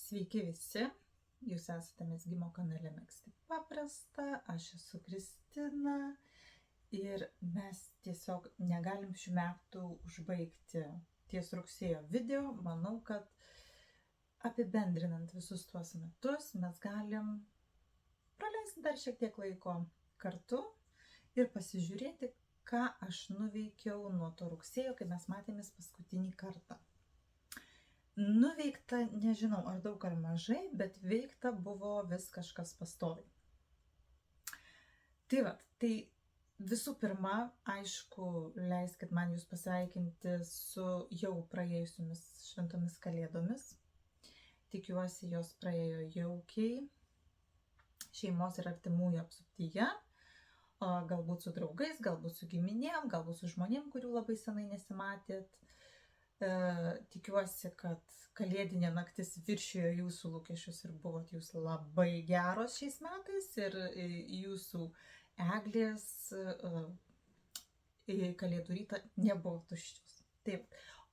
Sveiki visi, jūs esate mezgimo kanale Megzti paprasta, aš esu Kristina ir mes tiesiog negalim šių metų užbaigti ties rugsėjo video. Manau, kad apibendrinant visus tuos metus mes galim praleisti dar šiek tiek laiko kartu ir pasižiūrėti, ką aš nuveikiau nuo to rugsėjo, kai mes matėmės paskutinį kartą. Nuveikta, nežinau, ar daug ar mažai, bet veikta buvo vis kažkas pastoviai. Tai visų pirma, aišku, leiskit man jūs pasveikinti su jau praėjusiomis šventomis kalėdomis. Tikiuosi, jos praėjo jaukiai, šeimos ir artimųjų apsuptyje, galbūt su draugais, galbūt su giminėm, galbūt su žmonėm, kurių labai senai nesimatėt. Tikiuosi, kad kalėdinė naktis viršijo jūsų lūkesčius ir buvot jūs labai geros šiais metais ir jūsų eglės kalėdų rytą nebuvo tuščios. Taip,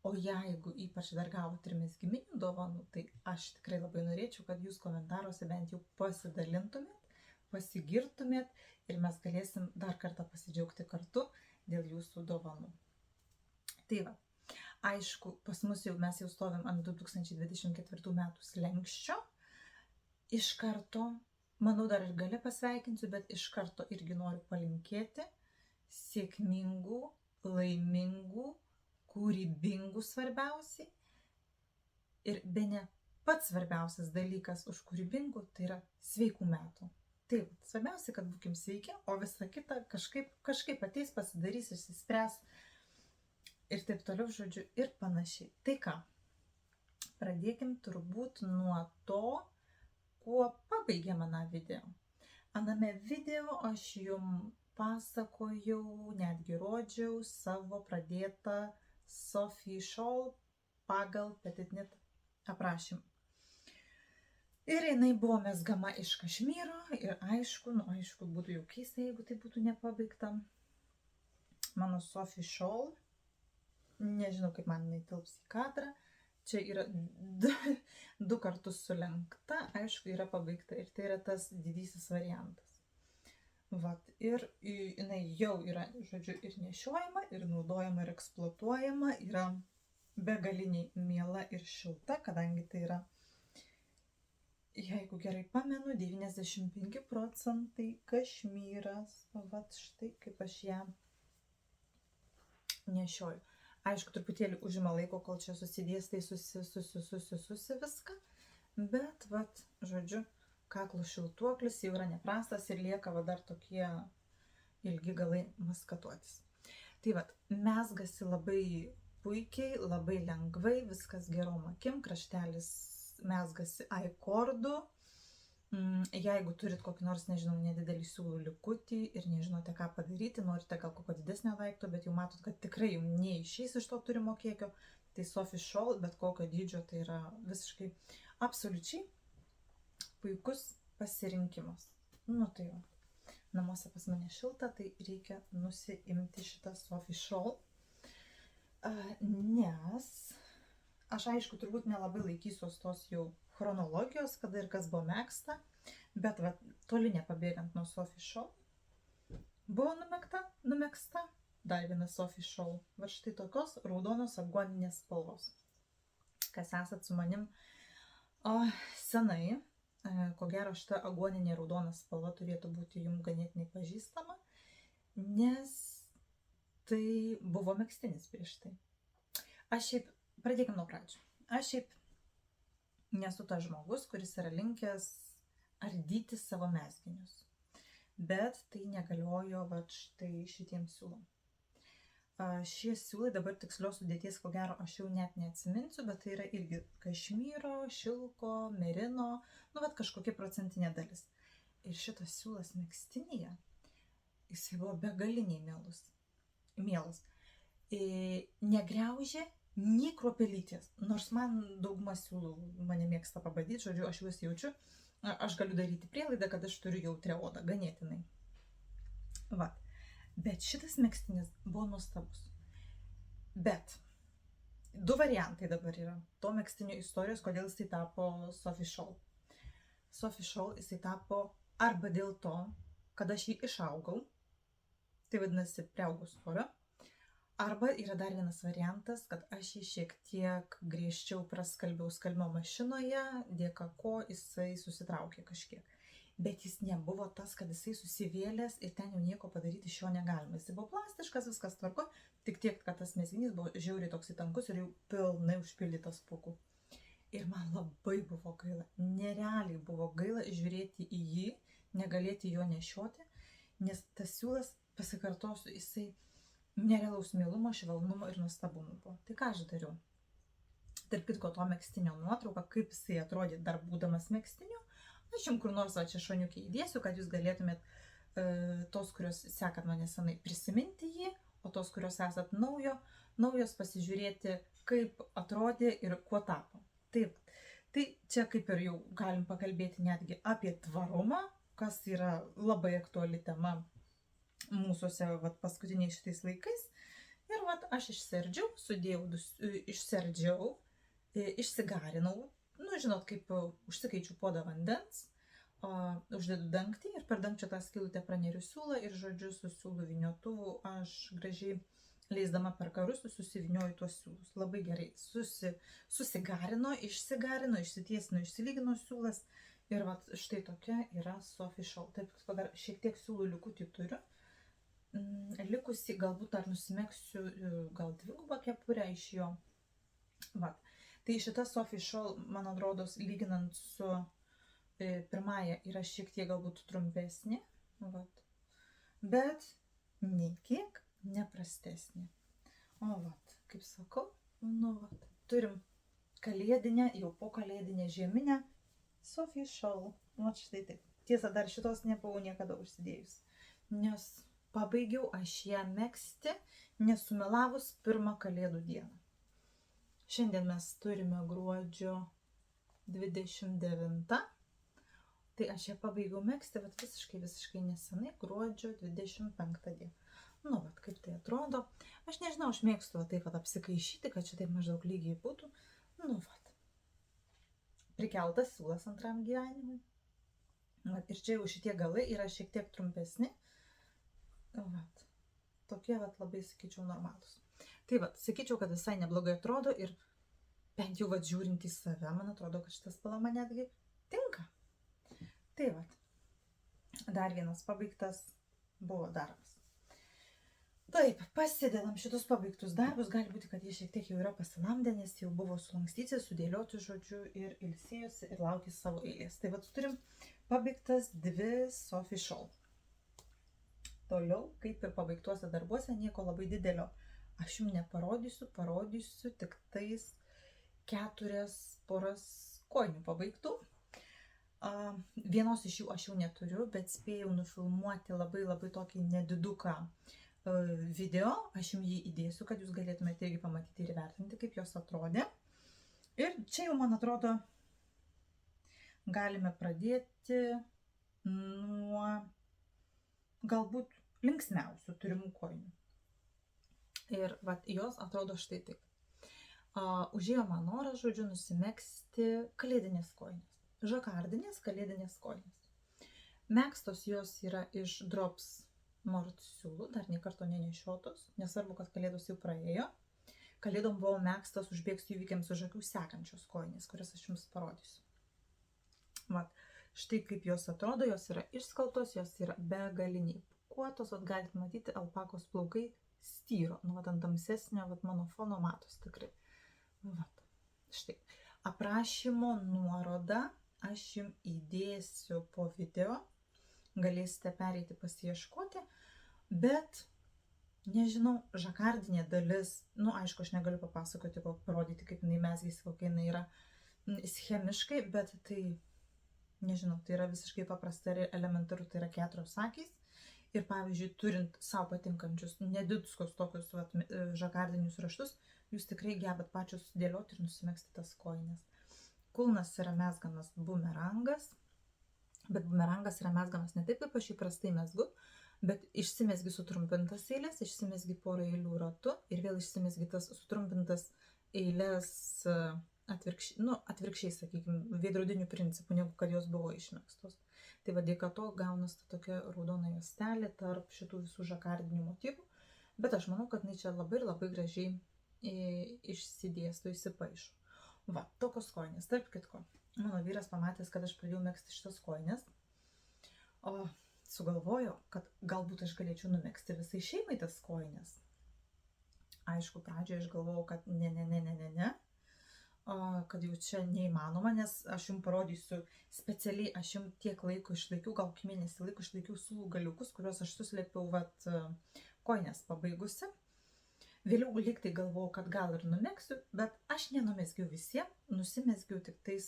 o jeigu ypač dar gavot ir mezgiminių dovanų, tai aš tikrai labai norėčiau, kad jūs komentaruose bent jau pasidalintumėt, pasigirtumėt ir mes galėsim dar kartą pasidžiaugti kartu dėl jūsų dovanų. Tai va. Aišku, pas mus mes jau stovim ant 2024 metų slenksčio. Iš karto, manau, dar ir gale pasveikinsiu, bet iš karto irgi noriu palinkėti sėkmingų, laimingų, kūrybingų svarbiausiai. Ir bene pats svarbiausias dalykas už kūrybingų, tai yra sveikų metų. Taip, svarbiausia, kad būkim sveiki, o visa kita kažkaip ateis, pasidarys, išsispręs. Ir taip toliau, žodžiu, ir panašiai. Tai ką, pradėkim turbūt nuo to, kuo pabaigė mano video. Aname video aš jums pasakojau, netgi rodžiau savo pradėtą Sophie Scholl pagal Petit Knit aprašymą. Ir jinai buvo mezgama iš kašmyro ir aišku, būtų jau keista, jeigu tai būtų nepabaigta. Mano Sophie Scholl. Nežinau, kaip man jinai tilps į kadrą. Čia yra du kartus sulenkta, aišku, yra pabaigta ir tai yra tas didysis variantas. Vat, ir jinai jau yra, žodžiu, ir nešiojama, ir naudojama, ir eksploatuojama, yra begaliniai miela ir šilta, kadangi tai yra, jeigu gerai pamenu, 95% kašmyras. Vat štai kaip aš ją nešioju. Aišku, truputėlį užima laiko, kol čia susidės, tai susi viską, bet, vat, žodžiu, kaklo šiltuoklis jau yra neprastas ir lieka va dar tokie ilgi galai maskatuotis. Tai vat, mezgasi labai puikiai, labai lengvai, viskas gerom akim, kraštelis mezgasi aikordu. Jeigu turit kokį nors, nežinau, nedidelį siūlų likutį ir nežinote, ką padaryti, norite gal kokio didesnio daikto, bet jau matot, kad tikrai jums neišeis iš to turimo kiekio, tai Sophie Scholl, bet kokio dydžio, tai yra visiškai absoliučiai puikus pasirinkimas. Nu tai va, namuose pas mane šilta, tai reikia nusiimti šitą Sophie Scholl, nes aš aišku turbūt nelabai laikysiuos tos jau chronologijos, kada ir kas buvo megzta, bet va, toli nepabėgant nuo Sophie Scholl, buvo numegzta dar viena Sophie Scholl, va štai tokios raudonos aguoninės spalvos. Kas esat su manim senai, ko gero šita aguoninė raudona spalva turėtų būti jums ganėtinai pažįstama, nes tai buvo megztinis prieš tai. Pradėkime nuo pradžių. Aš šiaip nesu tas žmogus, kuris yra linkęs ardyti savo mezginius. Bet tai negaliojo va štai šitiems siūlom. Šie siūlai dabar tikslios sudėties, ko gero, aš jau net neatsiminsiu, bet tai yra irgi kašmyro, šilko, merino, nu vat kažkokia procentinė dalis. Ir šitas siūlas megztinyje, jisai buvo begaliniai mielas. Negriaužė nei kruopelytės, nors man dauguma siūlų mane mėgsta pabadyti, žodžiu, aš juos jaučiu, aš galiu daryti prielaidą, kad aš turiu jautrią odą, ganėtinai. Va, bet šitas megztinis buvo nuostabus. Bet du variantai dabar yra to megztinio istorijos, kodėl jisai tapo Sophie Scholl. Sophie Scholl jisai tapo arba dėl to, kad aš jį išaugau, tai vadinasi priaugau svorio, arba yra dar vienas variantas, kad aš jį šiek tiek griežčiau praskalbiau skalbimo mašinoje, dėka ko jisai susitraukė kažkiek. Bet jis nebuvo tas, kad jisai susivėlęs ir ten jau nieko padaryti iš jo negalima. Jis buvo plastiškas, viskas tvarko, tik tiek, kad tas mezginys buvo žiauriai toks tankus ir jau pilnai užpildytas pūkų. Ir man labai buvo gaila, nerealiai buvo gaila žiūrėti į jį, negalėti jo nešioti, nes tas siūlas, pasikartosiu, jisai nerealaus mielumo, švelnumo ir nuostabumo buvo. Tai ką aš dariau? Tarp kitko to megztinio nuotrauką, kaip jisai atrodė dar būdamas megztiniu, aš jums kur nors čia šoniukį įdėsiu, kad jūs galėtumėt tos, kurios sekat mane senai, prisiminti jį, o tos, kurios esat naujos pasižiūrėti, kaip atrodė ir kuo tapo. Taip, tai čia kaip ir jau galim pakalbėti netgi apie tvarumą, kas yra labai aktuali tema mūsųse paskutiniais šitais laikais. Ir aš išsigarinau, žinot, kaip užsikaičiu puodą vandens, uždedu dangtį ir per dangčio tą skylutę praneriu siūlą ir žodžiu su siūlų vyniotuvu aš gražiai leisdama per karus susivinioju tuos siūlus. Labai gerai susigarino, išsitiesino, išsilygino siūlas ir štai tokia yra Sophie Scholl. Taip, dar šiek tiek siūlų likutį turiu. Likusi galbūt dar nusimegsiu gal dvigubą kepurę iš jo. Tai šita Sophie Scholl, man atrodo, lyginant su pirmąja, yra šiek tiek galbūt trumpesnė, bet nei kiek neprastesnė. Kaip sakau, turim kalėdinę, jau po kalėdinę žieminę Sophie Scholl. Štai taip. Tiesa, dar šitos nebuvau niekada užsidėjus, nes pabaigiau aš ją megzti, nesumelavus pirmą kalėdų dieną. Šiandien mes turime gruodžio 29, tai aš ją pabaigiau megzti, bet visiškai nesenai, gruodžio 25 dieną. Kaip tai atrodo. Aš nežinau, aš mėgstu taip apsikaišyti, kad čia taip maždaug lygiai būtų. Prikeltas siūlas antram gyvenimui. Ir čia jau šitie galai yra šiek tiek trumpesni. Tokie labai, sakyčiau, normalūs. Tai sakyčiau, kad visai neblogai atrodo ir bent jau žiūrint į save, man atrodo, kad šitas spalva man netgi tinka. Tai dar vienas pabaigtas buvo darbas. Taip, pasidedam šitus pabaigtus darbus, gali būti, kad jie šiek tiek jau yra pasilamdę, nes jau buvo sulankstyti, sudėlioti žodžiu ir ilsėjosi ir laukė savo eilės. Tai turim pabaigtas dvi Sophie Scholl. Toliau, kaip ir pabaigtuose darbuose, nieko labai didelio aš jums neparodysiu, parodysiu tik tais 4 poras kojinių pabaigtų. Vienos iš jų aš jau neturiu, bet spėjau nufilmuoti labai tokį nediduką video. Aš jums jį įdėsiu, kad jūs galėtumėte irgi pamatyti ir įvertinti, kaip jos atrodė. Ir čia jau, man atrodo, galime pradėti nuo galbūt linksmiausių turimų kojinių. Ir jos atrodo štai taip. Užėjo man noras, žodžiu, nusimegzti kalėdinės kojinės. Žakardinės kalėdinės kojinės. Megztos jos yra iš Drops Mort siūlų, dar nei karto nenešiotos, nesvarbu, kad kalėdos jau praėjo. Kalėdom buvo megztas užbėgsiu įvykiams už akių sekančios kojinės, kurias aš jums parodysiu. Štai kaip jos atrodo, jos yra išskaltos, jos yra begaliniai pūkuotos, galite matyti, alpakos plaukai styro, ant tamsesnio, mano fono matos tikrai. Štai, aprašymo nuorodą aš jums įdėsiu po video, galėsite pereiti pasiieškoti, bet, nežinau, žakardinė dalis, aišku, aš negaliu papasakoti, parodyti, kaip jinai mezgėsi, kokia jinai yra schemiškai, bet tai, nežinau, tai yra visiškai paprasta ir elementaru, tai yra 4 akys. Ir pavyzdžiui, turint savo patinkančius nediduskus tokius žakardinius raštus, jūs tikrai gebat pačios sudėlioti ir nusimegzti tas kojines. Kulnas yra mezgamas bumerangas, bet bumerangas yra mezgamas ne taip, kaip aš įprastai mezgu, bet išsimezgi sutrumpintas eilės, išsimezgi porą eilių ratu ir vėl išsimezgi tas sutrumpintas eilės atvirkščiai, sakykime, veidrodinių principų, negu kad jos buvo išmėgstos. Tai va dėka to gaunas ta tokia raudona juostelė tarp šitų visų žakardinių motyvų, bet aš manau, kad jinai čia labai ir labai gražiai išsidėsto, įsipaišo. Va, tokios kojinės. Tarp kitko, mano vyras pamatęs, kad aš pradėjau megzti šitas kojinės, o sugalvojo, kad galbūt aš galėčiau numegzti visai šeimai tas kojinės. Aišku, pradžioje aš galvojau, kad ne, kad jau čia neįmanoma, nes aš jums parodysiu specialiai, aš jums tiek laiko išlaikiau, gal mėnesį laiko išlaikiau siūlų galiukus, kuriuos aš suslėpiau kojinės pabaigusi. Vėliau lyg tai galvojau, kad gal ir numegsiu, bet aš nenumezgiau visiems, nusimezgiau tik tais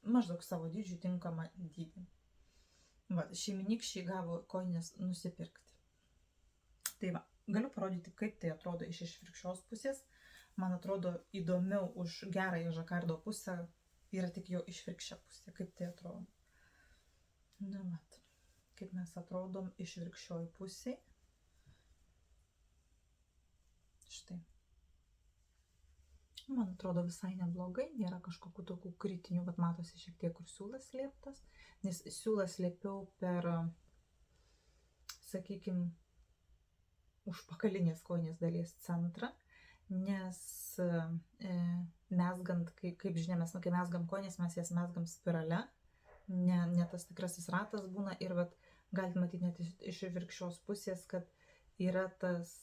maždaug savo dydžiui tinkamą dydį. Šeimynykščiai gavo kojinės nusipirkti. Tai va, galiu parodyti, kaip tai atrodo iš išvirkščios pusės. Man atrodo, įdomiau už gerąją žakardo pusę yra tik jo išvirkščia pusė, kaip tai atrodo. Na, mat, kaip mes atrodom išvirkščioj pusėje. Štai. Man atrodo visai neblogai, nėra kažkokių tokių kritinių, bet matosi šiek tiek, kur siūlas slėptas, nes siūlas slėpiau per, sakykime, užpakalinės kojinės dalies centrą, nes mezgant, kaip žinia, mes, kai mezgam kojinės, mes jas mezgam spirale, ne tas tikrasis ratas būna ir galite matyti net iš virkščios pusės, kad yra tas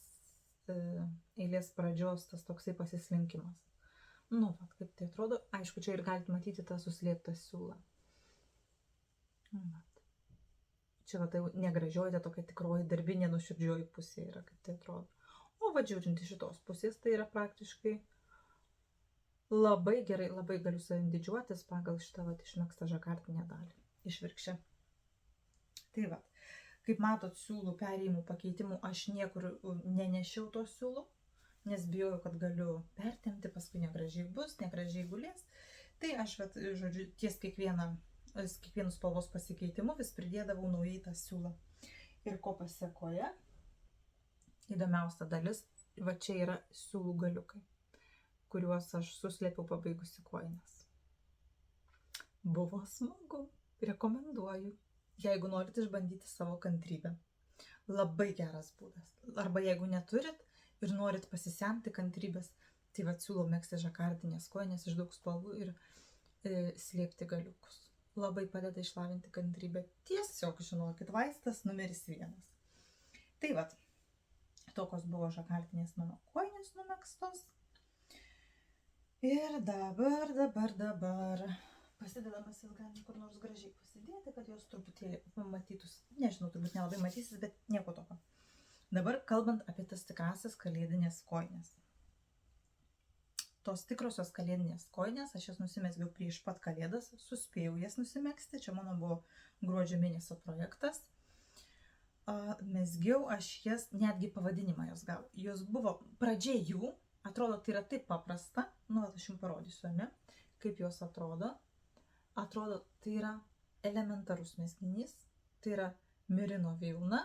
eilės pradžios tas toksai pasislinkimas. Nu, kaip tai atrodo. Aišku, čia ir galite matyti tą suslėptą siūlą. Čia tai negražioji, tokia tikroji darbinė nuoširdžioji pusė yra, kaip tai atrodo. O žiūrint iš šitos pusės, tai yra praktiškai labai gerai, labai galiu savim didžiuotis pagal šitą išmegztą žakardinę dalį. Išvirkščią. Tai va. Kaip matot, siūlų perėjimų pakeitimų aš niekur nenešiau to siūlų, nes bijojau, kad galiu pertempti, paskui negražiai bus, negražiai gulės. Tai aš, žodžiu, ties kiekvienu spalvos pasikeitimu vis pridėdavau naujai tą siūlą. Ir ko pasekoje, įdomiausia dalis, va čia yra siūlų galiukai, kuriuos aš suslėpiau pabaigusi kojines. Buvo smagu, rekomenduoju. Jeigu norit išbandyti savo kantrybę. Labai geras būdas. Arba jeigu neturit ir norit pasisemti kantrybės, tai siūlau megzti žakardinės kojinės iš daug spalvų ir slėpti galiukus. Labai padeda išlavinti kantrybę. Tiesiog, žinokit, vaistas numeris 1. Tai tokios buvo žakardinės mano kojinės numegztos. Ir dabar pasidedamasis gali kur nors gražiai pasidėti, kad jos truputėlį matytus. Nežinau, turbūt nelabai matysis, bet nieko tokio. Dabar kalbant apie tas tikrasias kalėdinės kojinės. Tos tikrosios kalėdinės kojinės, aš jas nusimezgiau prieš pat kalėdas, suspėjau jas nusimegzti, čia mano buvo gruodžio mėnesio projektas. Mezgiau aš jas, netgi pavadinimą jos gavau. Jos buvo pradžia jų, atrodo, tai yra taip paprasta, aš jums parodysiu, ne, kaip jos atrodo. Atrodo, tai yra elementarus mezginys, tai yra merino vilna,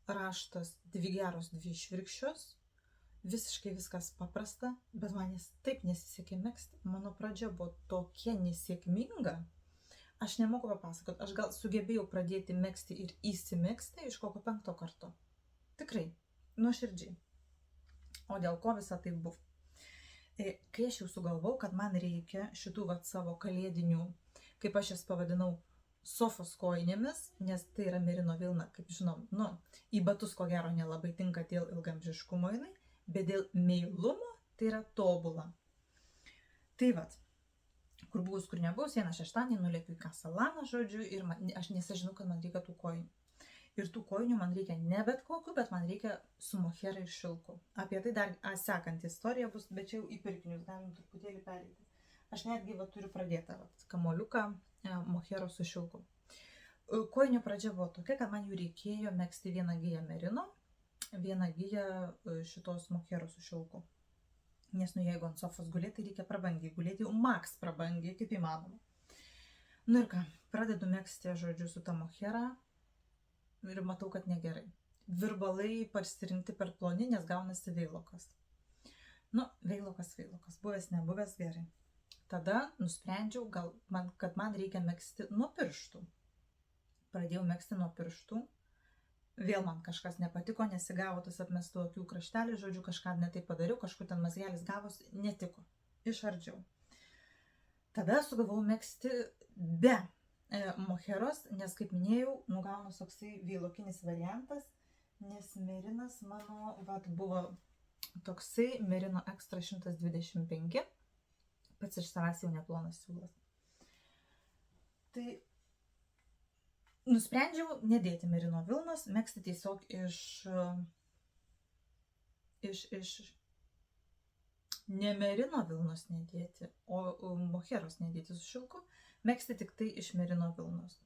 raštas dvi geros, dvi išvirkščios, visiškai viskas paprasta, bet man jis taip nesisekė megzti. Mano pradžia buvo tokia nesėkminga, aš nemoku papasakoti, aš gal sugebėjau pradėti megzti ir įsimegzti iš kokio 5 karto. Tikrai, nuoširdžiai. O dėl ko visa tai buvo? Kai aš jau sugalvau, kad man reikia šitų savo kalėdinių, kaip aš jas pavadinau, sofos kojinėmis, nes tai yra merino vilna, kaip žinom, į batus ko gero nelabai tinka dėl ilgamžiškumo jinai, bet dėl meilumo tai yra tobula. Tai kur buvus, kur nebuvus, vieną šeštadienį nulėpiu į Kasalaną, žodžiu, ir aš nesažinau, kad man reikia tų kojinių. Ir tų kojinių man reikia ne bet kokių, bet man reikia su mochera ir šilku. Apie tai dar sekanti istorija bus, bet čia jau į pirkinius galim truputėlį pereiti. Aš netgi turiu pradėtą kamoliuką mochero su šilku. Kojinių pradžia buvo tokia, kad man jų reikėjo megzti vieną giją merino, vieną giją šitos mochero su šilku. Nes jeigu ant sofos gulėti, reikia prabangiai gulėti, jau maks prabangiai, kaip įmanoma. Ir ką, pradedu megzti, žodžiu, su ta mochera. Ir matau, kad negerai. Virbalai pasirinkti per ploni, nes gaunasi veilokas. Nu, veilokas, buvęs nebuvęs gerai. Tada nusprendžiau, kad man reikia megzti nuo pirštų. Pradėjau megzti nuo pirštų. Vėl man kažkas nepatiko, nesigavo tas apmestų akių kraštelis, žodžiu, kažką netai padariau, kažkur ten mazgelis gavosi, netiko. Išardžiau. Tada sugalvojau megzti be moheros, nes, kaip minėjau, gaunas toksai veilokinis variantas, nes merinas mano buvo toksai merino extra 125, pats iš savęs jau neplonas siūlas. Tai nusprendžiau nedėti merino vilnos, megzti tiesiog ne merino vilnos nedėti, o moheros nedėti su šilku, megzti tik tai iš merino vilnos.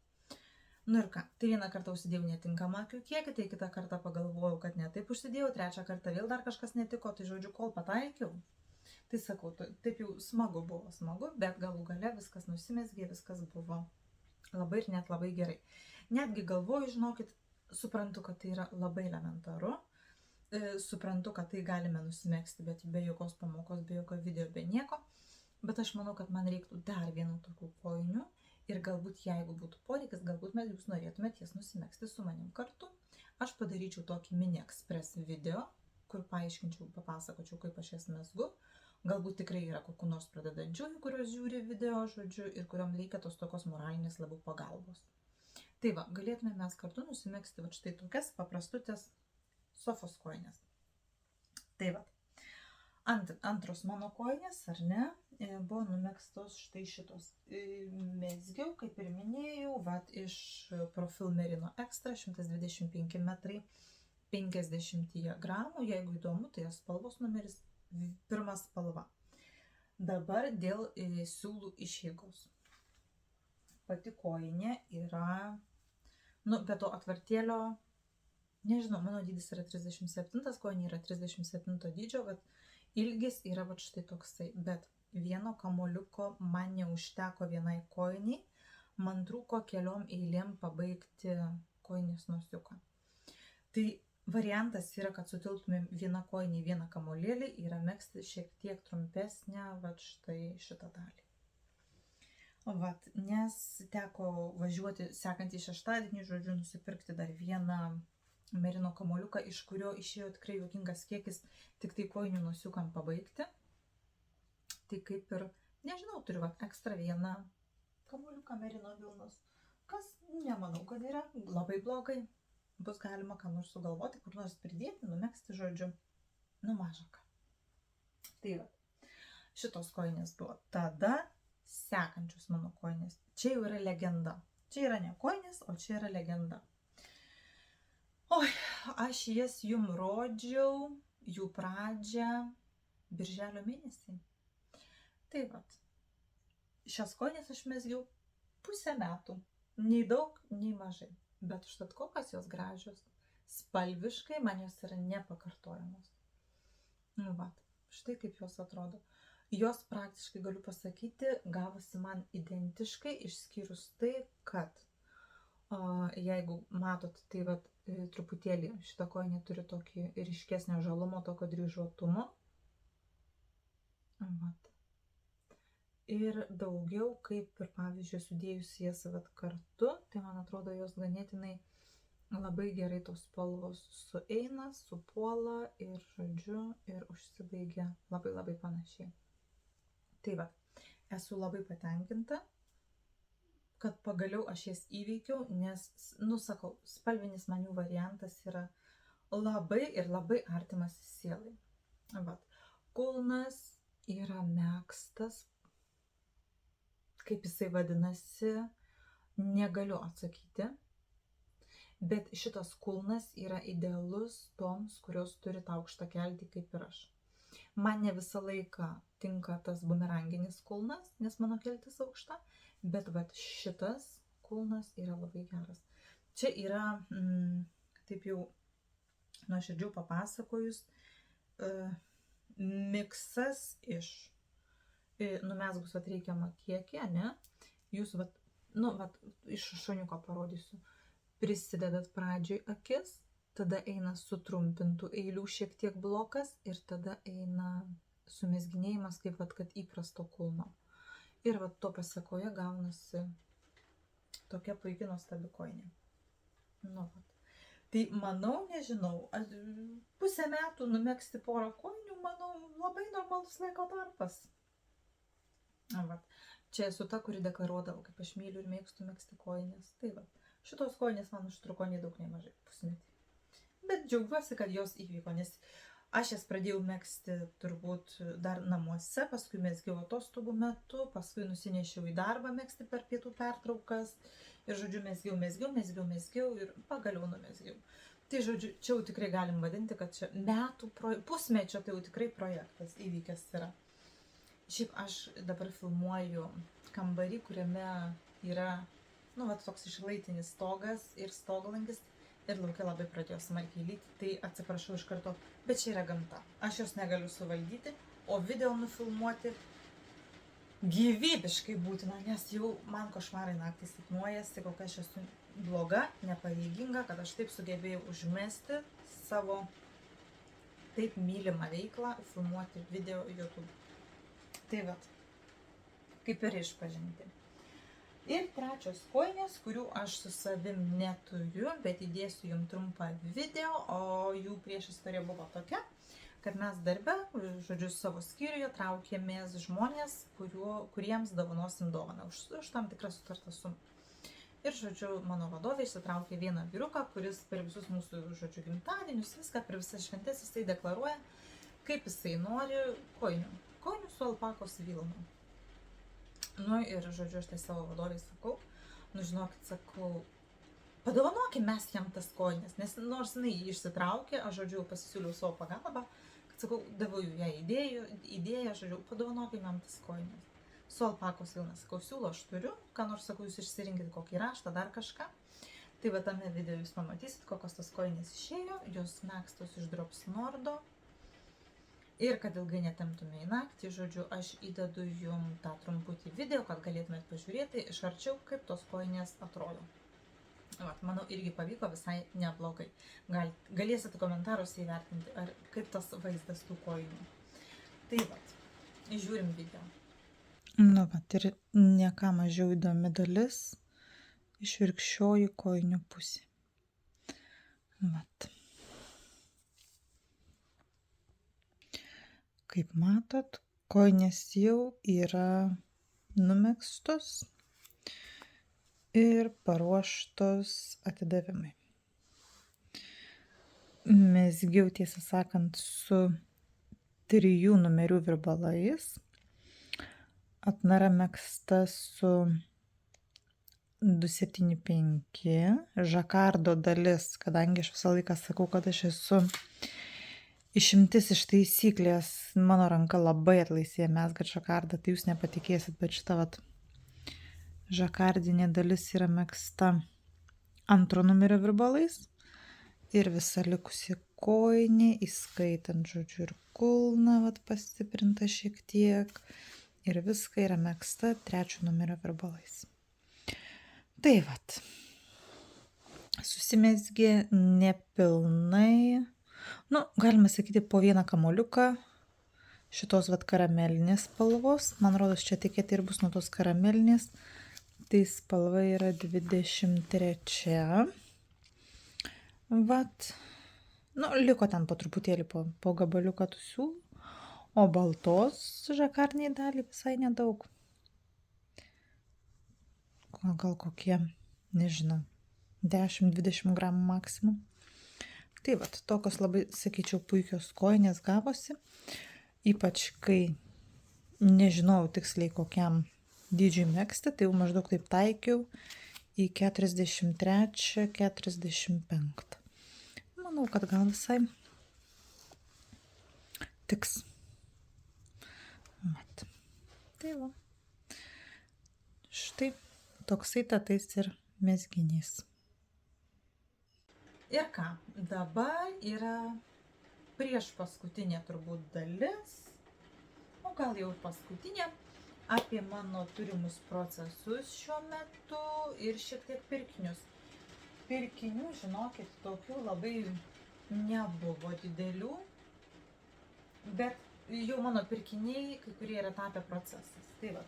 Nu ir ką, tai vieną kartą užsidėjau netinkamą akių kiekį, tai kitą kartą pagalvojau, kad ne taip užsidėjau, trečią kartą vėl dar kažkas netiko, tai žodžiu, kol pataikiau. Tai sakau, taip jau smagu, bet galų gale viskas nusimezgė, viskas buvo labai ir net labai gerai. Netgi galvoju, žinokit, suprantu, kad tai yra labai elementaru, suprantu, kad tai galime nusimegzti, bet be jokios pamokos, be jokio video, be nieko, bet aš manau, kad man reiktų dar vienų tokių kojinių ir galbūt, jeigu būtų poreikis, galbūt jūs norėtumėte jas nusimegzti su manim kartu. Aš padaryčiau tokį mini ekspres video, kur paaiškinčiau, papasakočiau, kaip aš jas mezgu. Galbūt tikrai yra kokių nors pradedančiųjų, kurios žiūri video, žodžiu, ir kuriom reikia tos tokios moralinės labiau pagalbos. Tai va, galėtume mes kartu nusimegzti va štai tokias paprastutės sofos kojinės. Tai va, antros mano kojinės, ar ne, buvo numegztos štai šitos. Mezgiau, kaip ir minėjau, va, iš Profil Merino Extra 125 metrai 50 gramų. Jeigu įdomu, tai spalvos numeris 1 spalva. Dabar dėl siūlų išeigos. Pati kojinė yra, be to atvartėlio, nežinau, mano dydis yra 37, kojinė yra 37 dydžio, bet ilgis yra va štai toksai, bet vieno kamoliuko man neužteko vienai kojiniai, man trūko keliom eilėm pabaigti kojinės nosiuką. Tai variantas yra, kad sutilptumėm vieną kojinį, vieną kamolėlį, yra megzti šiek tiek trumpesnę, va štai šitą dalį. Vat, nes teko važiuoti sekantį šeštadienį, žodžiu, nusipirkti dar vieną merino kamoliuką, iš kurio išėjo tikrai juokingas kiekis tik tai kojinių nosiukam pabaigti. Tai kaip ir, nežinau, turiu ekstra vieną kamoliuką merino vilnos, kas nemanau, kad yra labai blogai. Bus galima ką nors sugalvoti, kur nors pridėti, numegzti, žodžiu, mažą ką. Tai va, šitos kojinės buvo. Tada sekančios mano kojinės. Čia jau yra legenda. Čia yra ne kojinės, o čia yra legenda. Oi, aš jas jum rodžiau, jų pradžią birželio mėnesį. Tai va, šias kojinės aš mezgiau pusę metų. Nei daug, nei mažai. Bet užtat kokios jos gražios, spalviškai man jos yra nepakartojamos. Va, štai kaip jos atrodo. Jos praktiškai, galiu pasakyti, gavosi man identiškai, išskyrus tai, kad jeigu matot, tai va, truputėlį šitą kojinę turi tokį ryškesnio žalumo, tokio dryžuotumo. Va. Ir daugiau, kaip ir pavyzdžiui, sudėjus jas kartu, tai man atrodo, jos ganėtinai labai gerai tos spalvos sueina, supuola ir, žodžiu, ir užsibaigia labai labai panašiai. Tai va, esu labai patenkinta, kad pagaliau aš jas įveikiau, nes, sakau, spalvinis man jų variantas yra labai ir labai artimas sielai. Va, kulnas yra megztas. Kaip jisai vadinasi, negaliu atsakyti, bet šitas kulnas yra idealus toms, kurios turi tą aukštą keltį kaip ir aš. Man ne visą laiką tinka tas bumeranginis kulnas, nes mano keltis aukšta, bet vat šitas kulnas yra labai geras. Čia yra, taip jau nuoširdžiau papasakojus, miksas iš numezgus reikiamą kiekį, ne? Jūs iš šuniuko parodysiu. Prisidedat pradžioj akis, tada eina sutrumpintų eilių šiek tiek blokas ir tada eina sumezginėjimas kaip vat, kad įprasto kulno. Ir vat to pasekoje gaunasi tokia puikiai nuostabi kojinė. Nu, vat. Tai manau, nežinau, pusę metų numegzti porą kojinių, manau, labai normalus laiko tarpas. Vat. Čia esu ta, kuri deklaruodavo, kaip aš myliu ir mėgstu megzti kojinės. Tai va, šitos kojinės man užtruko nei daug, nei mažai, pusmetį. Bet džiaugiuosi, kad jos įvyko, nes aš jas pradėjau megzti turbūt dar namuose, paskui mezgiau atostogų metu, paskui nusinešiau į darbą megzti per pietų pertraukas. Ir žodžiu, mezgiau ir pagaliau numezgiau. Tai žodžiu, čia jau tikrai galim vadinti, kad čia pusmečio tai jau tikrai projektas įvykęs yra. Šiaip aš dabar filmuoju kambarį, kuriame yra, nu, va, toks išlaitinis stogas ir stoglangis. Ir laukia labai pradėjo smarkiai lyti, tai atsiprašau iš karto, bet čia yra gamta. Aš jos negaliu suvaldyti, o video nufilmuoti gyvybiškai būtina, nes jau man košmarai naktį sapnuojasi, kokia aš esu bloga, nepajėginga, kad aš taip sugebėjau užmesti savo taip mylimą veiklą, filmuoti video YouTube. Tai vat, kaip ir išpažinti. Ir trečios kojinės, kurių aš su savim neturiu, bet įdėsiu jums trumpą video, o jų priešistorė buvo tokia, kad mes darbe, žodžiu, savo skyriuje traukėmės žmonės, kuriems dovanosim dovaną už tam tikrą sutartą sumą. Ir, žodžiu, mano vadovė išsitraukė vieną vyruką, kuris per visus mūsų, žodžiu, gimtadienius, viską, per visas šventes jisai deklaruoja, kaip jisai nori kojinių su alpakos vilnu. Nu ir, žodžiu, aš tai savo vadovai sakau, nu žinokit, sakau, padovanokim mes jam tas kojines, nes nors jinai jį išsitraukė, aš, žodžiu, pasisiūliau savo pagalbą, kad sakau, daviau ją idėją, žodžiu, padovanokim jam tas kojines. Su alpakos vilna, sakau, siūlo aš turiu, ką nors, sakau, jūs išsirinkit kokį raštą, dar kažką. Tai va tame video jūs pamatysit, kokios tas kojinės išėjo, jos megztos iš Dropsnordo. Ir kad ilgai netemptume į naktį, žodžiu, aš įdedu jums tą trumputį video, kad galėtumėt pažiūrėti iš arčiau, kaip tos kojinės atrodo. Vat, manau, irgi pavyko visai neblogai. Galėsite komentaruose įvertinti, kaip tas vaizdas tų kojinių. Tai vat, žiūrim video. Nu vat, ir nieką mažiau įdomi dalis, išvirkščioji kojinių pusė. Vat. Kaip matot, kojinės jau yra numegztos ir paruoštos atidavimui. Mezgiau, tiesą sakant, su 3 numerių virbalais. Atnara megzta su 275. Žakardo dalis, kadangi aš visą laiką sakau, kad aš esu išimtis iš taisyklės, mano ranka labai atlaisvėja mezgat žakardą, tai jūs nepatikėsit, bet šita vat žakardinė dalis yra megzta 2 numerio virbalais ir visa likusi kojinė, įskaitant, žodžiu, ir kulną vat pastiprinta šiek tiek ir viską yra megzta 3 numerio virbalais. Tai vat, susimezgė nepilnai. Nu, galima sakyti po vieną kamoliuką šitos vat karamelinės spalvos. Man rodos, čia etiketė ir bus nuo tos karamelinės. Tai spalva yra 23. Vat. Nu, liko ten po truputėlį po gabaliuką tų siūlų. O baltos žakarniai dalį visai nedaug. Gal kokie, nežinau, 10-20 gramų maksimum. Tai vat, tokios labai, sakyčiau, puikios kojinės gavosi, ypač kai nežinojau tiksliai kokiam dydžiui megzti, tai jau maždaug taip taikiau į 43-45. Manau, kad gal visai tiks. Mat. Tai va. Štai toksai tatais ir mezginys. Ir ką, dabar yra prieš paskutinė turbūt dalis, o gal jau paskutinė, apie mano turimus procesus šiuo metu ir šiek tiek pirkinius. Pirkinių, žinokit, tokių labai nebuvo didelių, bet jau mano pirkiniai, kai kurie yra tapę procesas. Tai va,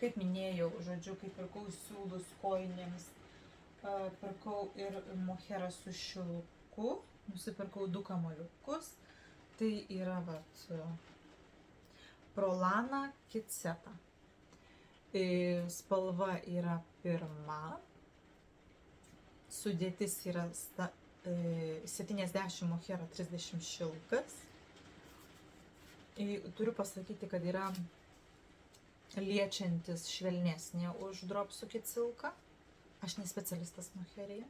kaip minėjau, žodžiu, kai pirkau siūlus kojinėms, pirkau ir moherą su šilku, nusipirkau 2 kamuoliukus. Tai yra vat Prolana Kitseta. Spalva yra pirma, sudėtis yra 70 mohera, 30 šilkas. Turiu pasakyti, kad yra liečiantis švelnesnė už dropsų Kitsilką. Aš nespecialistas moherėje,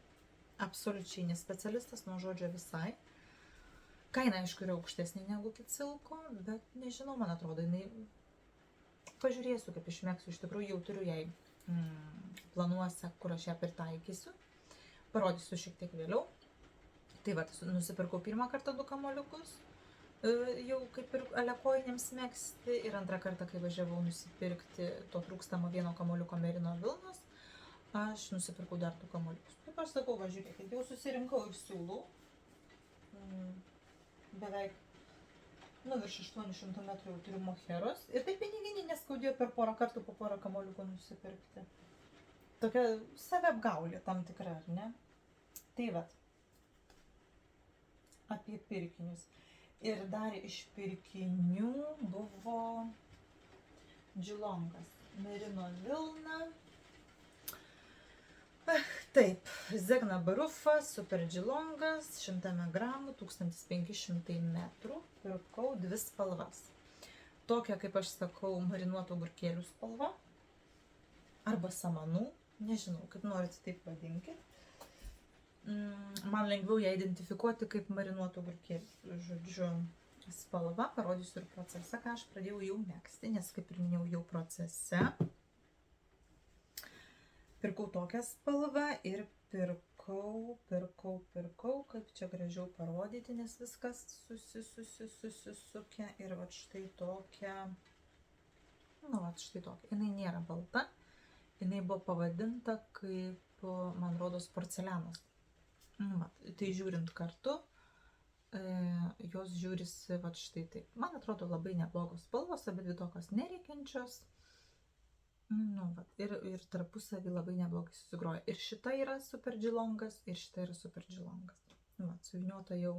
absoliučiai nespecialistas, nuo žodžio visai. Kaina, aišku, yra aukštesnė negu Kitsilko, bet nežinau, man atrodo, jinai... Pažiūrėsiu, kaip išmėgsiu, iš tikrųjų jau turiu jai planuose, kur aš ją pritaikysiu. Parodysiu šiek tiek vėliau. Tai va, nusipirkau pirmą kartą 2 kamuoliukus, jau kaip ir alekojinėms megzti, ir antrą kartą, kai važiavau nusipirkti to trūkstamo 1 kamuoliuko merino vilnos, aš nusipirkau dar 2 kamuoliukus. Kaip aš sakau, va, žiūrėkit, jau susirinkau iš siūlų, beveik virš 800 metrų jau turiu moheros, ir taip piniginį neskaudėjo per porą kartų po porą kamuoliukų nusipirkti. Tokia saviapgaulė tam tikra, ar ne? Tai va, apie pirkinius. Ir dar iš pirkinių buvo džilongas, merino vilna. Taip, Zegna Barufa, super džilongas, 100 gramų, 1500 metrų. Pirkau 2 spalvas. Tokia, kaip aš sakau, marinuotų agurkėlių spalva. Arba samanų, nežinau, kaip norit taip vadinkit. Man lengviau ją identifikuoti kaip marinuotų agurkėlių, žodžiu, spalva. Parodysiu ir procesą, ką aš pradėjau jau megzti, nes kaip ir minėjau, jau procese. Pirkau tokią spalvą ir pirkau, kaip čia gražiau parodyti, nes viskas susisukia. Ir va štai tokia, jinai nėra balta, jinai buvo pavadinta kaip, man rodos, porcelianas. Tai žiūrint kartu, jos žiūrisi va štai taip. Man atrodo labai neblogos spalvos, abi dvi tokios nereikiančios. Ir tarpusavį labai neblogai susigroja. Ir šita yra super džilongas, ir šita yra super džilongas. Suviniota jau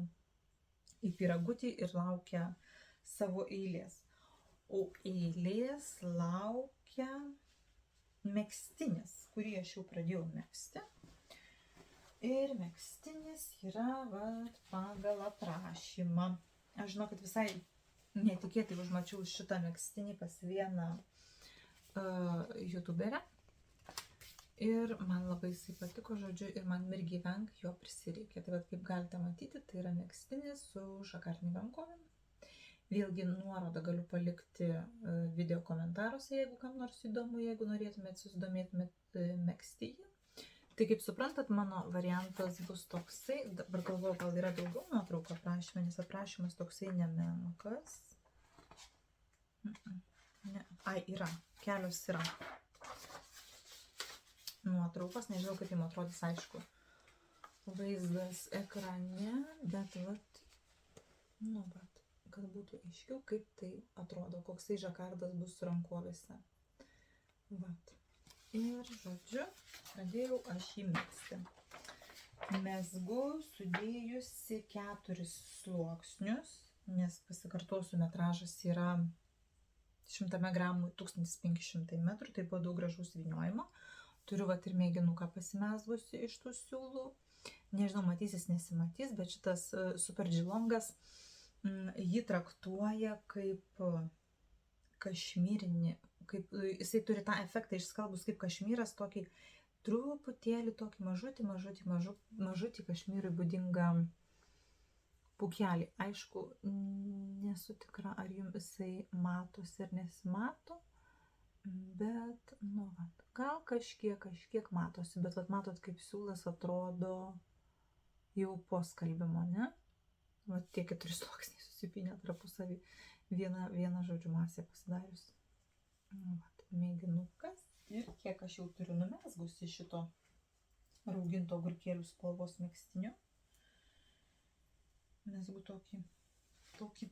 į pyragutį ir laukia savo eilės. O eilės laukia megztinis, kurį aš jau pradėjau megzti. Ir megztinis yra pagal aprašymą. Aš žinau, kad visai netikėtai užmačiau šitą megztinį pas vieną youtuberę. Ir man labai jisai patiko, žodžiu, ir man mirgi venk jo prisireikė. Tai kaip galite matyti, tai yra megztinis su žakartiniu rankovėm. Vėlgi nuorodą galiu palikti video komentaruose, jeigu kam nors įdomu, jeigu norėtumėt susidomėtumėt megzti jį. Tai kaip suprantat, mano variantas bus toksai, dabar galvoju, gal yra daugiau nuotraukų aprašymą, nes aprašymas toksai nemenkas. Ne. Ai, yra, kelios yra nuotraukos, nežinau, kaip jums atrodys, aišku, vaizdas ekrane, bet kad būtų aiškiau, kaip tai atrodo, koksai žakardas bus rankovėse. Ir, žodžiu, pradėjau aš jį megzti. Mezgu sudėjusi 4 sluoksnius, nes pasikartosiu, metražas yra 100 gramų 1500 metrų, tai buvo daug gražaus vyniojimo. Turiu ir mėginuką pasimezgusi iš tų siūlų. Nežinau, matysis, nesimatys, bet šitas super džilongas jį traktuoja kaip kašmyrinį, jisai turi tą efektą išskalbus kaip kašmyras, tokį truputėlį, tokį mažutį kašmyrui būdingą pūkelį. Aišku, nesu tikra, ar jums jisai matosi ar nesimato, bet, gal kažkiek matosi, bet matot, kaip siūlas atrodo jau po skalbimo, ne? Tie 4 sluoksniai susipynė tarpusavį, vieną žodžiu masę pasidarius. Mėginukas. Ir kiek aš jau turiu numezgusi šito rauginto agurkėlių spalvos megztiniu. Mezgu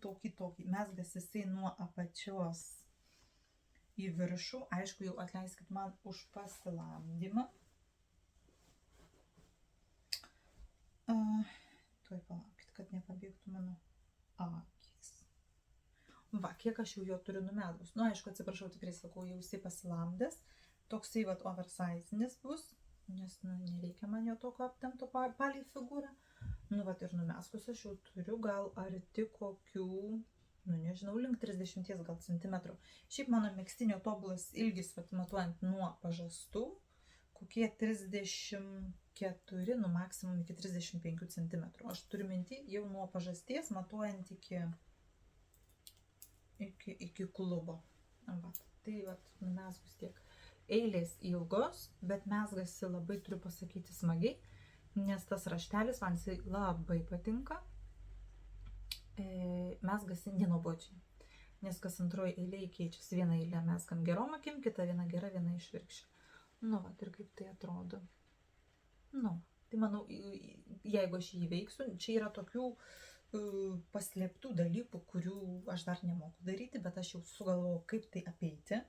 tokį. Mezgas jisai nuo apačios į viršų. Aišku, jau atleiskit man už pasilamdymą. Tuoj palaukit, kad nepabėgtų mano akys. Va, kiek aš jau jo turiu numedus. Nu, aišku, atsiprašau, tikrai sakau, jau jisai pasilamdęs. Toksai, vat, oversizinis bus, nes, nu, nereikia man jo tokio aptempto palei figūrą. Nu, vat, ir numeskus aš jau turiu gal arti kokių, nu, nežinau, link 30 gal centimetrų. Šiaip mano megztinio tobulas ilgis, vat, matuojant nuo pažastų, kokie 34, nu, maksimum iki 35 centimetrų. Aš turiu minti jau nuo pažasties, matuojant iki klubo. Va, tai, vat, numeskus tiek. Eilės ilgos, bet mezgasi labai, turiu pasakyti, smagiai, nes tas raštelis man jisai labai patinka. Mezgasi nenuobodžiai, nes kas antroji eilė keičiasi. Vieną eilę mezgam gerom akim, kita viena gera, viena išvirkščia. Nu, va, ir kaip tai atrodo. Nu, tai manau, jeigu aš jį veiksiu, čia yra tokių paslėptų dalykų, kurių aš dar nemoku daryti, bet aš jau sugalvojau, kaip tai apeiti.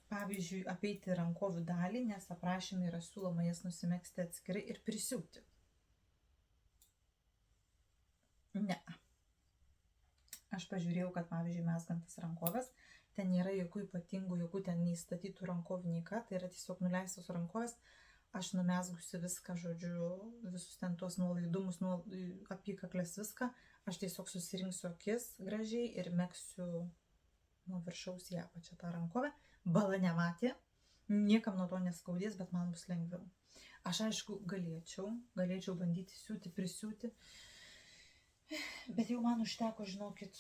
Pavyzdžiui, apeiti rankovių dalį, nes aprašymai yra siūloma jas nusimegzti atskirai ir prisiūti. Ne. Aš pažiūrėjau, kad, pavyzdžiui, mezgantas rankovės, ten nėra jokių ypatingų, jokių ten neįstatytų rankovių nei ką, tai yra tiesiog nuleistos rankovės. Aš numezgusi viską, žodžiu, visus ten tuos nuolaidumus, apykaklės viską. Aš tiesiog susirinksiu akis gražiai ir megsiu nuo viršaus į apačią tą rankovę. Bala nematė, niekam nuo to neskaudės, bet man bus lengviau. Aš, aišku, galėčiau bandyti siūti, prisiūti, bet jau man užteko, žinokit,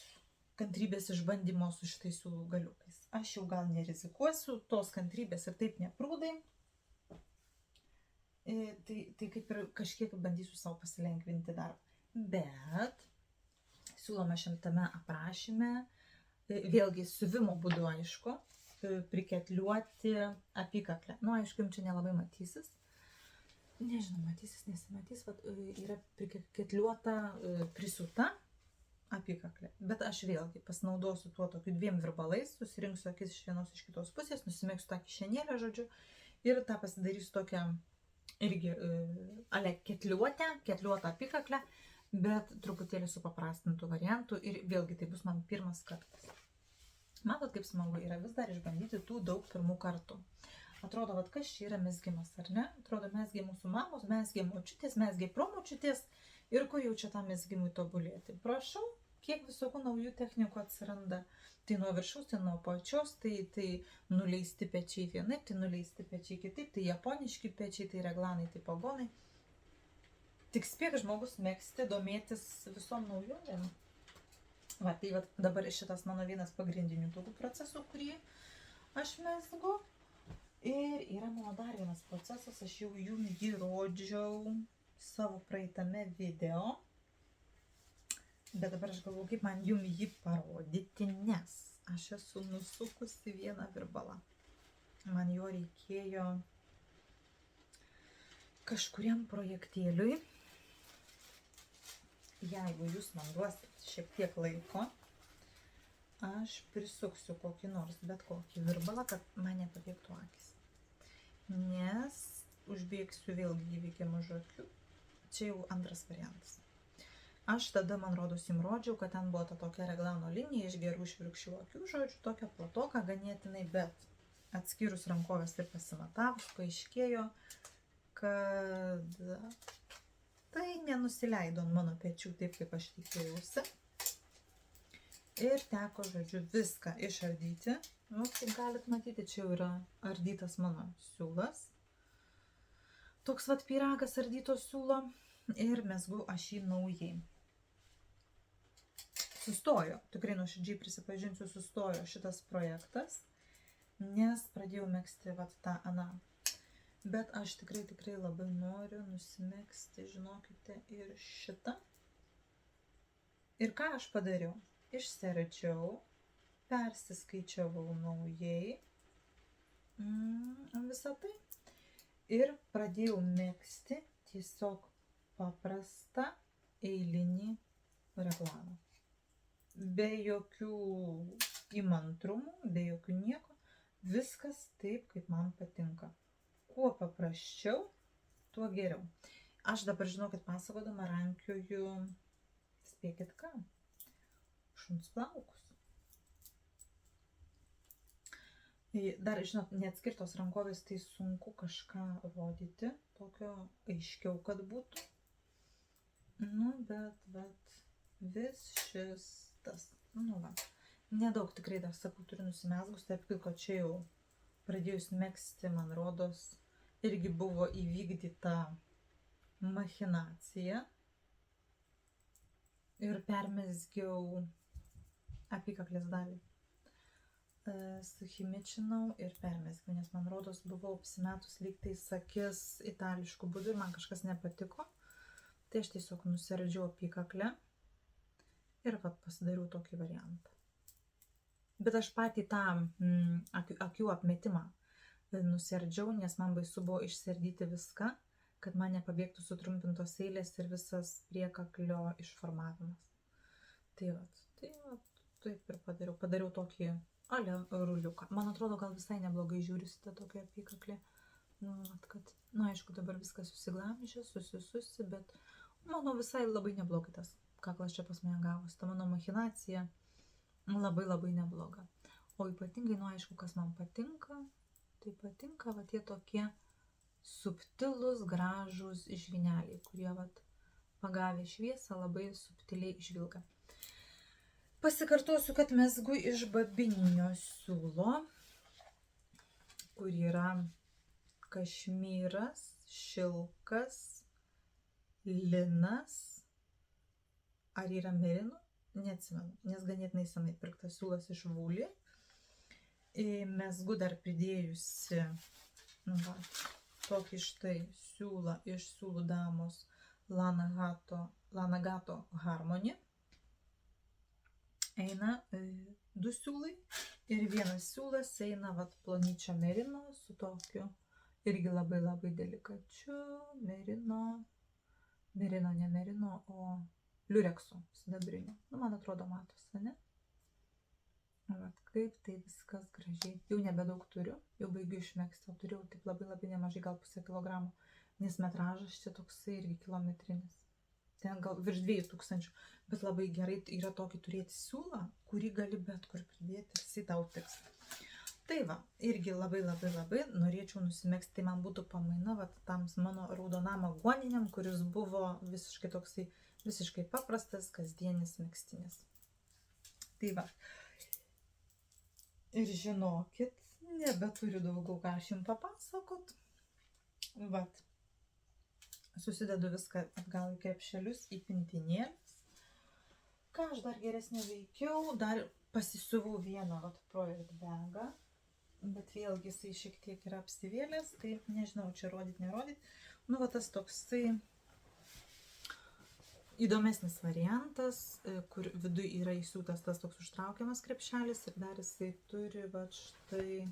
kantrybės išbandymo su šitais siūlų galiukais. Aš jau gal nerizikuosiu, tos kantrybės ir taip neprūdai. Tai kaip ir kažkiek bandysiu savo pasilengvinti darbą. Bet siūlome šimtame aprašyme, vėlgi siuvimo būdu, aišku, priketliuoti apykaklę. Nu, aišku, jums čia nelabai matysis. Nežinau, matysis, nesimatys, bet yra priketliuota, prisiūta apykaklė. Bet aš vėlgi pasinaudosiu tuo tokiu 2 virbalais, susirinksiu akis iš vienos iš kitos pusės, nusimegsiu tą kišenėlę, žodžiu, ir tą pasidarysiu tokią irgi ketliuotą apykaklę, bet truputėlį supaprastintų variantų ir vėlgi tai bus man pirmas kartas. Matot, kaip smagu yra vis dar išbandyti tų daug pirmų kartų. Atrodo, vat kas čia yra mezgimas, ar ne? Atrodo, mezgė mūsų mamos, mezgė močiutės, mezgė promočiutės ir kur jau čia tam mezgimui tobulėti. Prašau, kiek visokių naujų technikų atsiranda. Tai nuo viršaus, tai nuo apačios, tai nuleisti pečiai vienaip, tai nuleisti pečiai kitaip, tai japoniški pečiai, tai reglanai, tai pagonai. Tik spėk žmogus megzti, domėtis visom naujovėm. Va, tai va, dabar šitas mano vienas pagrindinių tokių procesų, kurį aš mezgu. Ir yra mano dar vienas procesas, aš jau jums jį rodžiau savo praeitame video. Bet dabar aš galvoju, kaip man jums jį parodyti, nes aš esu nusukusi vieną virbalą. Man jo reikėjo kažkuriam projektėliui. Jeigu jūs man duosit šiek tiek laiko, aš prisuksiu kokį nors bet kokį virbalą, kad man nepabėgtų akis. Nes užbėgsiu vėlgi įvykiam už akių. Čia jau antras variantas. Aš tada, man rodos, jums rodžiau, kad ten buvo ta tokia reglano linija iš gerų išvirkščių akių, žodžiu, tokia platoka ganėtinai, bet atskyrus rankovės ir pasimatavus, paaiškėjo, kad tai nenusileido ant mano pečių taip, kaip aš tikėjausi. Ir teko, žodžiu, viską išardyti. Nu, kaip galit matyti, čia jau yra ardytas mano siūlas. Toks vat pyragas ardyto siūlo. Ir mezgu aš jį naujai. Sustojo, tikrai nuoširdžiai prisipažinsiu, sustojo šitas projektas, nes pradėjau megzti vat tą aną. Bet aš tikrai labai noriu nusimegzti, žinokite, ir šitą. Ir ką aš padariau? Išsiardžiau, persiskaičiavau naujai visą tai ir pradėjau megzti tiesiog paprastą eilinį reglaną. be jokių įmantrumų, be jokių nieko. Viskas taip, kaip man patinka. Kuo paprasčiau, tuo geriau. Aš dabar žinau, kad pasakodama rankioju, spėkit ką, šuns plaukus. Dar, žinot, neatskirtos rankovės, tai sunku kažką rodyti, tokio aiškiau, kad būtų. Nu, bet vis šis tas, nu va, nedaug tikrai dar, sakau, turiu nusimezgus, taip kad čia jau pradėjus megzti, man rodos, irgi buvo įvykdyta machinacija ir permezgiau apykaklės dalį. Suchimičinau ir permezgiau, nes man rodos buvau apsimetus lyg tai sakys itališkų būdų ir man kažkas nepatiko. Tai aš tiesiog nusiardžiau apykaklę ir vat pasidariau tokį variantą. Bet aš patį tą akių apmetimą nusiardžiau, nes man baisu buvo išsiardyti viską, kad man nepabėgtų sutrumpintos eilės ir visas priekaklio išformavimas. Tai taip ir padariau. Padariau tokį ale ruliuką. Man atrodo, gal visai neblogai žiūrisi tą tokią apykaklę. Aišku, dabar viskas susiglamžė, susisusi, bet manau visai labai neblogai tas kaklas čia pas mane gavosi. Ta mano machinacija labai nebloga. O ypatingai, aišku, kas man patinka, tai patinka va tie tokie subtilus, gražūs žvyneliai, kurie pagavę šviesą labai subtiliai žvilga. Pasikartosiu, kad mezgu iš babininio siūlo, kur yra kašmyras, šilkas, linas, ar yra merino, neatsimenu, nes ganėtinai senai pirktas siūlas iš Vūli. Mezgu dar pridėjusi tokį štai siūlą iš Siūlų damos Lanagato Harmony. Eina 2 siūlai ir vienas siūlas eina plonyčio merino su tokiu irgi labai delikačiu merino, ne merino, o liurekso sidabriniu. Man atrodo matosi, ne? Kaip tai viskas gražiai. Jau nebedaug turiu, jau baigiu išmegzti, o turėjau taip labai nemažai, gal pusę kilogramo, nes metražas čia toksai irgi kilometrinis. Ten gal virš 2000, bet labai gerai yra tokį turėti siūlą, kurį gali bet kur pridėti, jisai tau tiks. Tai va, irgi labai norėčiau nusimegzti, tai man būtų pamaina tam mano raudonam aguoniniam, kuris buvo visiškai toksai, visiškai paprastas, kasdienis megztinis. Tai va. Ir žinokit, nebeturiu daugiau ką aš jums papasakot. Vat. Susidedu viską atgal į krepšelius, į pintinėles. Ką aš dar geresnė veikiau, dar pasisiuvau vieną project bagą, bet vėlgi jisai šiek tiek yra apsivėlęs, tai nežinau, čia rodyt, nerodyt. Tas toksai įdomesnis variantas, kur viduj yra įsiūtas tas toks užtraukiamas krepšelis ir dar jisai turi štai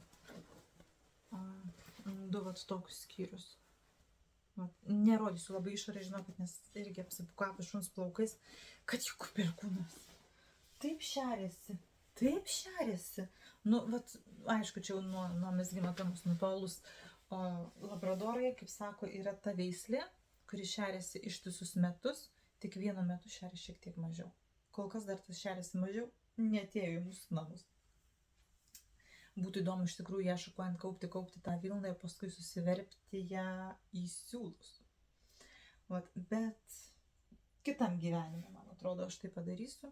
2 tokius skyrius. Nerodysiu labai išorę, žinokit, nes irgi apsipukavus šuns plaukais, kad jų kuperkūnas taip šeriasi. Aišku, čia jau nuo mezgimo temos nutolus. O labradorai, kaip sako, yra ta veislė, kuri šeriasi ištisus metus, tik vienu metu šeri šiek tiek mažiau. Kol kas dar tas šeriasi mažiau, neatėjo į mūsų namus. Būtų įdomu iš tikrųjų ją šukuojant kaupti tą vilną ir paskui susiverpti ją į siūlus. Bet kitam gyvenime, man atrodo, aš tai padarysiu,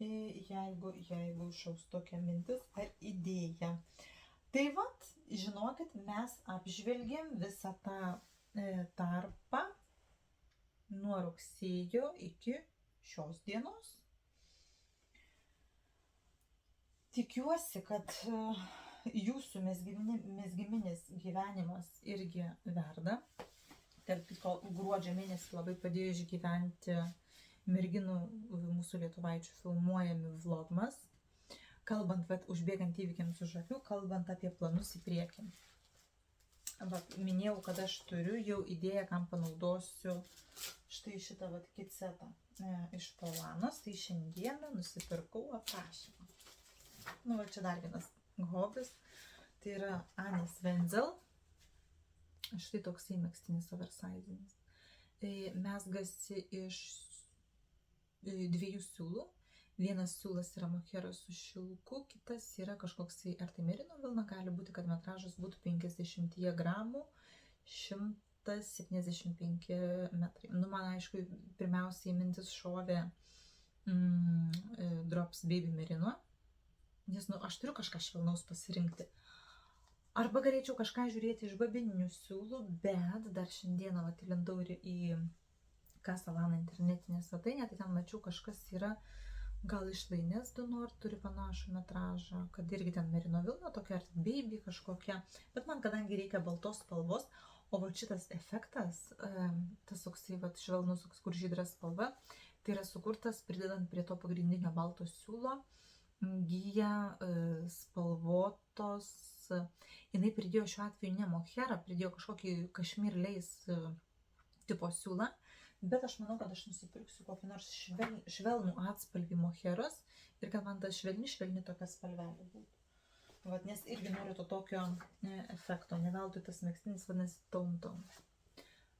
jeigu išaus tokia mintis ar idėja. Tai žinokit, mes apžvelgėm visą tą tarpą nuo rugsėjo iki šios dienos. Tikiuosi, kad jūsų mezgiminis gyvenimas irgi verda. Tarp kitko, gruodžio mėnesį labai padėjo išgyventi merginų mūsų lietuvaičių filmuojami vlogmas, kalbant, užbėgant įvykiams už akių, kalbant apie planus į priekį. Minėjau, kad aš turiu jau idėją, kam panaudosiu štai šitą vat kitsetą iš Polanos, tai šiandieną nusipirkau aprašymą. Nu, va čia dar vienas hobis, tai yra Anis Wenzel, štai toksai megztinis oversizinis. Mezgasi iš 2 siūlų. Vienas siūlas yra moheras su šilku, kitas yra kažkoks ar tai merino vilna, gali būti, kad metražas būtų 50 gramų, 175 metrai. Nu, man aišku, pirmiausiai mintis šovė Drops Baby Merino, nes nu, aš turiu kažką švelnaus pasirinkti. Arba galėčiau kažką žiūrėti iš babininių siūlų, bet dar šiandieną įlindau ir į Casalana internetinę svetainę, tai ten mačiau kažkas yra gal iš Lainės Dunor, turi panašų metražą, kad irgi ten merino vilna, tokia ar baby kažkokia, bet man kadangi reikia baltos spalvos, o va šitas efektas, tas toksai va švelnus, kur žydra spalva, tai yra sukurtas pridedant prie to pagrindinio balto siūlo, gyja spalvotos, jinai pridėjo šiuo atveju ne moherą, pridėjo kažkokį Kashmir Lace tipo siūlą, bet aš manau, kad aš nusipirksiu kokį nors švelnų atspalvį moheros ir kad man ta švelni tokia spalvelė būtų. Vat, nes irgi noriu to tokio efekto, ne veltui tas megztinis vadinasi Tom Tom.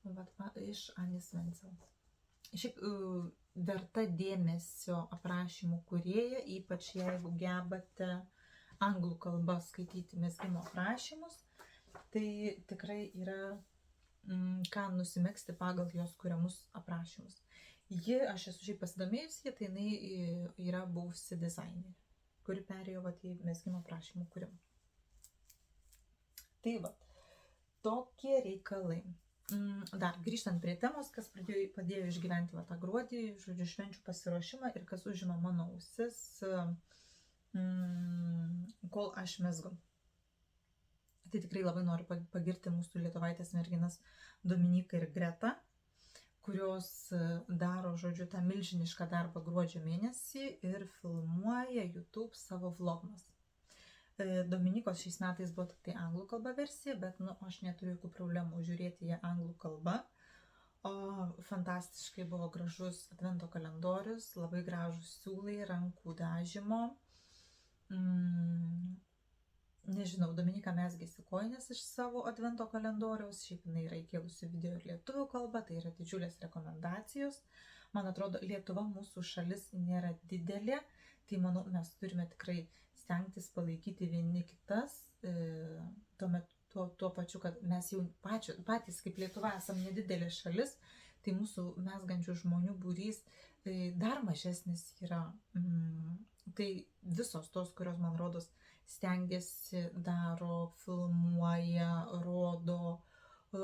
Vat, iš Anis Wenzel. Šiaip verta dėmesio aprašymų kūrėja, ypač jeigu gebate anglų kalba skaityti mezgimo aprašymus, tai tikrai yra ką nusimegzti pagal jos kuriamus aprašymus. Ji, aš esu šiaip pasidomėjusi, tai jinai yra buvusi dizainerė, kuri perėjo į mezgimo aprašymų kūrimą. Tai va, tokie reikalai. Dar grįžtant prie temos, kas padėjo išgyventi tą gruodį, žodžiu, švenčių pasiruošimą ir kas užima mano ausis, kol aš mezgu. Tai tikrai labai noriu pagirti mūsų lietuvaitės merginas Dominiką ir Gretą, kurios daro, žodžiu, tą milžinišką darbą gruodžio mėnesį ir filmuoja YouTube savo vlogmas. Dominikos šiais metais buvo tik tai anglų kalba versija, bet nu, aš neturiu jokių problemų žiūrėti ją anglų kalba. O fantastiškai buvo gražus advento kalendorius, labai gražus siūlai, rankų dažymo. Nežinau, Dominika mezgėsi kojines iš savo advento kalendoriaus, šiaip jinai yra įkėlusi video ir lietuvių kalba, tai yra didžiulės rekomendacijos. Man atrodo, Lietuva mūsų šalis nėra didelė, tai manau, mes turime tikrai stengtis palaikyti vieni kitas, tuo pačiu, kad mes jau patys kaip Lietuva esame nedidelė šalis, tai mūsų mezgančių žmonių būrys dar mažesnis yra. Tai visos tos, kurios, man rodos, stengiasi, daro, filmuoja, rodo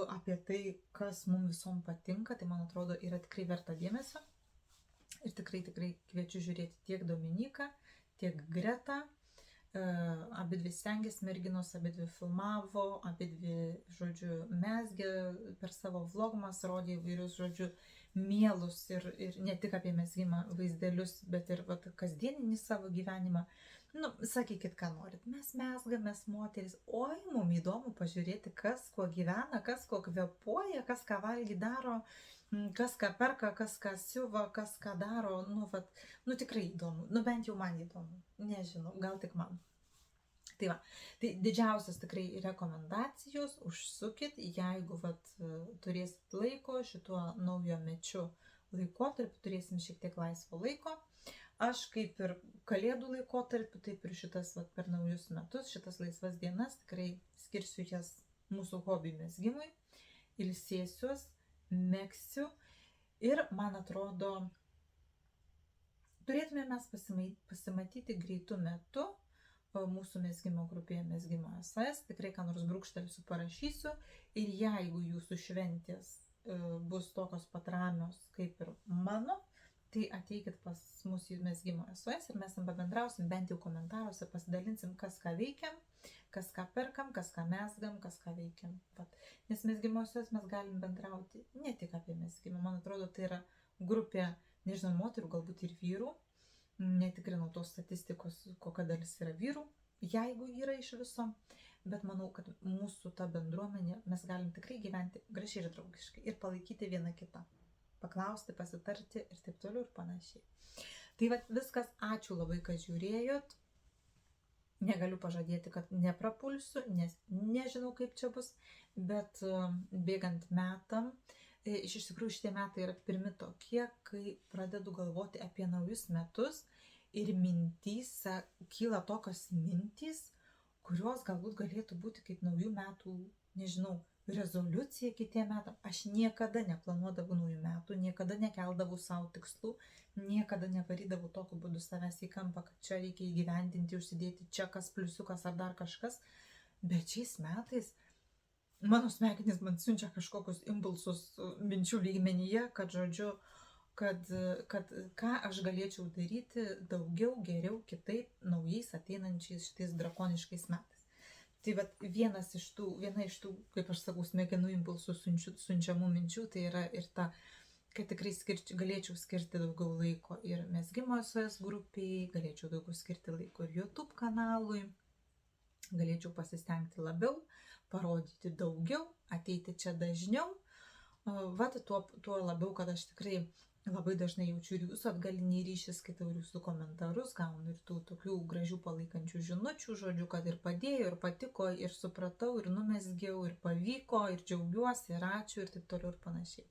apie tai, kas mums visom patinka, tai man atrodo yra tikrai verta dėmesio. Ir tikrai kviečiu žiūrėti tiek Dominiką, tiek Gretą. Abidvi stengiasi merginos, abidvi filmavo, abidvi, žodžiu, mezgė per savo vlogmas, rodė įvairius, žodžiu, mielus ir ne tik apie mezgimą vaizdelius, bet ir kasdieninį savo gyvenimą. Nu, sakykit, ką norit. Mes mezgam, mes moteris. Oi, mums įdomu pažiūrėti, kas kuo gyvena, kas kuo kvepuoja, kas ką valgy daro, kas ką perka, kas ką siuva, kas ką daro. Nu tikrai įdomu. Nu, bent jau man įdomu. Nežinau, gal tik man. Tai va, tai didžiausias tikrai rekomendacijos, užsukit, jeigu turėsit laiko, šituo naujo mečiu laikotarpiu turėsim šiek tiek laisvo laiko. Aš kaip ir kalėdų laikotarpiu, taip ir šitas per naujus metus, šitas laisvas dienas tikrai skirsiu jas mūsų hobiui mezgimui, ilsėsiuos, megsiu ir man atrodo, turėtume mes pasimatyti greitų metu mūsų mezgimo grupėje Mezgimo SS, tikrai ką nors brūkštelsiu, parašysiu ir jeigu jūsų šventės bus tokios pat ramios kaip ir mano, tai ateikit pas mus į Mezgimo SOS ir mes pabendrausim, bent jau komentaruose pasidalinsim, kas ką veikiam, kas ką perkam, kas ką mezgam, kas ką veikiam. Nes Mezgimo SOS mes galim bendrauti ne tik apie mezgimą, man atrodo, tai yra grupė, nežinau, moterų, galbūt ir vyrų. Netikrinau tos statistikos, kokia dalis yra vyrų, jeigu yra iš viso, bet manau, kad mūsų ta bendruomenė, mes galim tikrai gyventi gražiai ir draugiškai ir palaikyti vieną kitą. paklausti, pasitarti ir taip toliau ir panašiai. Tai va viskas, ačiū labai, kad žiūrėjot. Negaliu pažadėti, kad neprapulsiu, nes nežinau, kaip čia bus, bet bėgant metam, iš tikrųjų šitie metai yra pirmi tokie, kai pradedu galvoti apie naujus metus ir mintyse kyla tokios mintys, kurios galbūt galėtų būti kaip naujų metų, nežinau, rezoliucija kitiem metam. Aš niekada neplanuodavau naujų metų, niekada nekeldavau savo tikslų, niekada nevarydavau tokiu būdu savęs į kampą, kad čia reikia įgyvendinti, užsidėti čekas, pliusiukas ar dar kažkas. Bet šiais metais mano smegenys man siunčia kažkokius impulsus minčių lygmenyje, kad žodžiu, kad ką aš galėčiau daryti daugiau, geriau, kitaip, naujais ateinančiais šitais drakoniškais metais. Tai viena iš tų, kaip aš sakau, smegenų impulsų siunčiamų minčių, tai yra ir ta, kad tikrai galėčiau skirti daugiau laiko ir mezgimo SOS grupiai, galėčiau daugiau skirti laiko ir YouTube kanalui, galėčiau pasistengti labiau, parodyti daugiau, ateiti čia dažniau. Tuo labiau, kad aš tikrai labai dažnai jaučiu ir jūsų atgalinį ryšį, skaitau ir jūsų komentarus, gaunu ir tų tokių gražių palaikančių žinučių, žodžiu, kad ir padėjo, ir patiko, ir supratau, ir numezgiau, ir pavyko, ir džiaugiuosi, ir ačiū, ir taip toliau ir panašiai.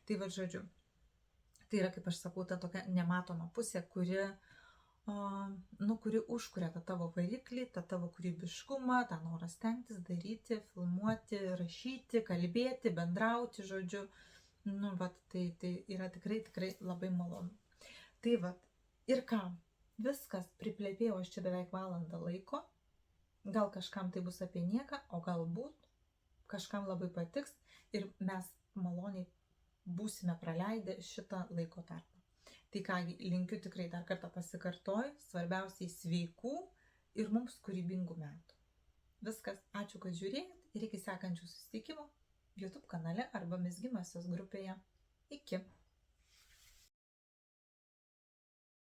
Tai žodžiu, tai yra, kaip aš sakau, ta tokia nematoma pusė, kuri užkuria tą tavo variklį, tą tavo kūrybiškumą, tą norą stengtis, daryti, filmuoti, rašyti, kalbėti, bendrauti, žodžiu. Tai yra tikrai labai malonu. Tai ir ką, viskas, priplepėjau aš čia beveik valandą laiko, gal kažkam tai bus apie nieką, o galbūt kažkam labai patiks ir mes maloniai būsime praleidę šitą laiko tarpą. Tai kągi, linkiu tikrai dar kartą pasikartoju, svarbiausiai sveikų ir mums kūrybingų metų. Viskas, ačiū, kad žiūrėjot ir iki sekančių susitikimų YouTube kanale arba mezgimo SOS grupėje. Iki.